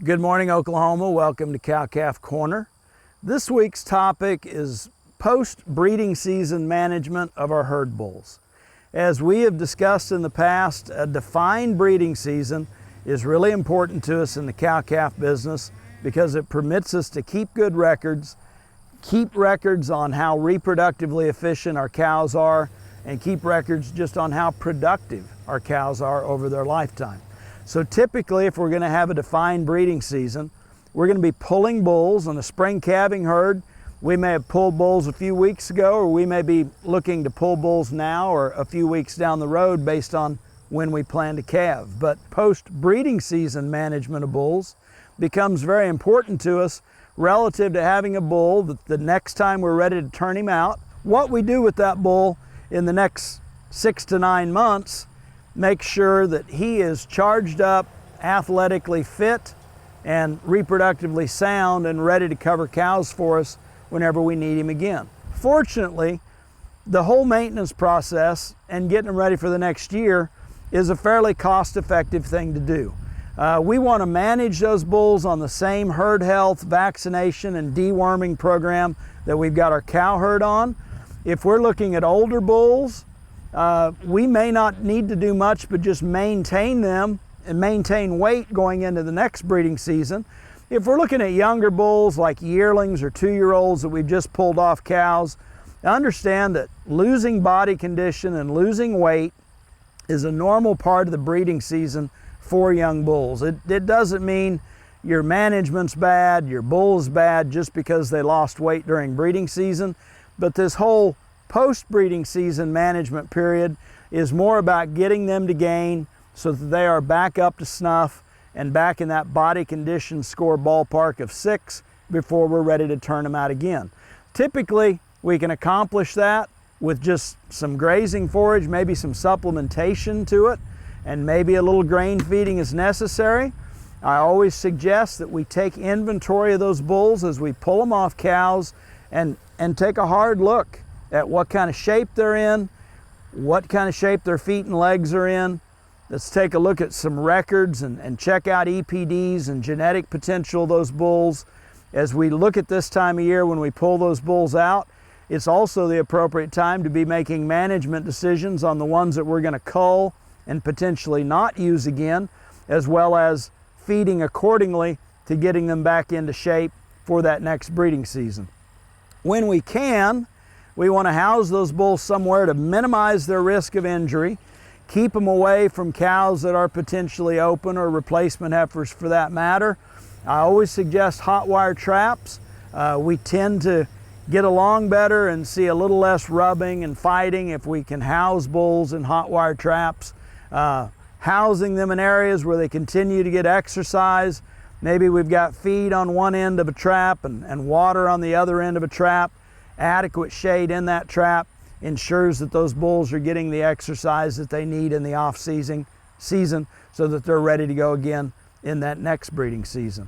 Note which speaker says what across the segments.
Speaker 1: Good morning, Oklahoma. Welcome to Cow-Calf Corner. This week's topic is post-breeding season management of our herd bulls. As we have discussed in the past, a defined breeding season is really important to us in the cow-calf business because it permits us to keep good records, keep records on how reproductively efficient our cows are, and keep records just on how productive our cows are over their lifetime. So typically, if we're going to have a defined breeding season, we're going to be pulling bulls on a spring calving herd. We may have pulled bulls a few weeks ago, or we may be looking to pull bulls now or a few weeks down the road based on when we plan to calve. But post-breeding season management of bulls becomes very important to us relative to having a bull that the next time we're ready to turn him out, what we do with that bull in the next 6 to 9 months, make sure that he is charged up, athletically fit, and reproductively sound and ready to cover cows for us whenever we need him again. Fortunately, the whole maintenance process and getting them ready for the next year is a fairly cost-effective thing to do. We want to manage those bulls on the same herd health, vaccination, and deworming program that we've got our cow herd on. If we're looking at older bulls, we may not need to do much but just maintain them and maintain weight going into the next breeding season. If we're looking at younger bulls like yearlings or 2-year-olds that we've just pulled off cows, understand that losing body condition and losing weight is a normal part of the breeding season for young bulls. It doesn't mean your management's bad, your bull's bad just because they lost weight during breeding season, but this whole post-breeding season management period is more about getting them to gain so that they are back up to snuff and back in that body condition score ballpark of 6 before we're ready to turn them out again. Typically, we can accomplish that with just some grazing forage, maybe some supplementation to it, and maybe a little grain feeding is necessary. I always suggest that we take inventory of those bulls as we pull them off cows and take a hard look at what kind of shape they're in, what kind of shape their feet and legs are in. Let's take a look at some records and check out EPDs and genetic potential of those bulls. As we look at this time of year when we pull those bulls out, it's also the appropriate time to be making management decisions on the ones that we're going to cull and potentially not use again, as well as feeding accordingly to getting them back into shape for that next breeding season. When we can, we want to house those bulls somewhere to minimize their risk of injury, keep them away from cows that are potentially open or replacement heifers for that matter. I always suggest hot wire traps. We tend to get along better and see a little less rubbing and fighting if we can house bulls in hot wire traps. Housing them in areas where they continue to get exercise. Maybe we've got feed on one end of a trap and water on the other end of a trap. Adequate shade in that trap ensures that those bulls are getting the exercise that they need in the off-season so that they're ready to go again in that next breeding season.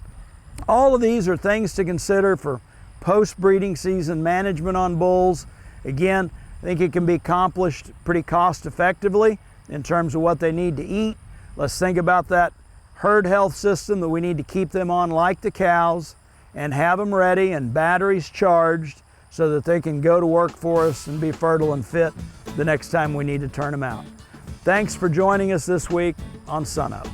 Speaker 1: All of these are things to consider for post-breeding season management on bulls. Again, I think it can be accomplished pretty cost effectively in terms of what they need to eat. Let's think about that herd health system that we need to keep them on like the cows and have them ready and batteries charged so that they can go to work for us and be fertile and fit the next time we need to turn them out. Thanks for joining us this week on Sun Up.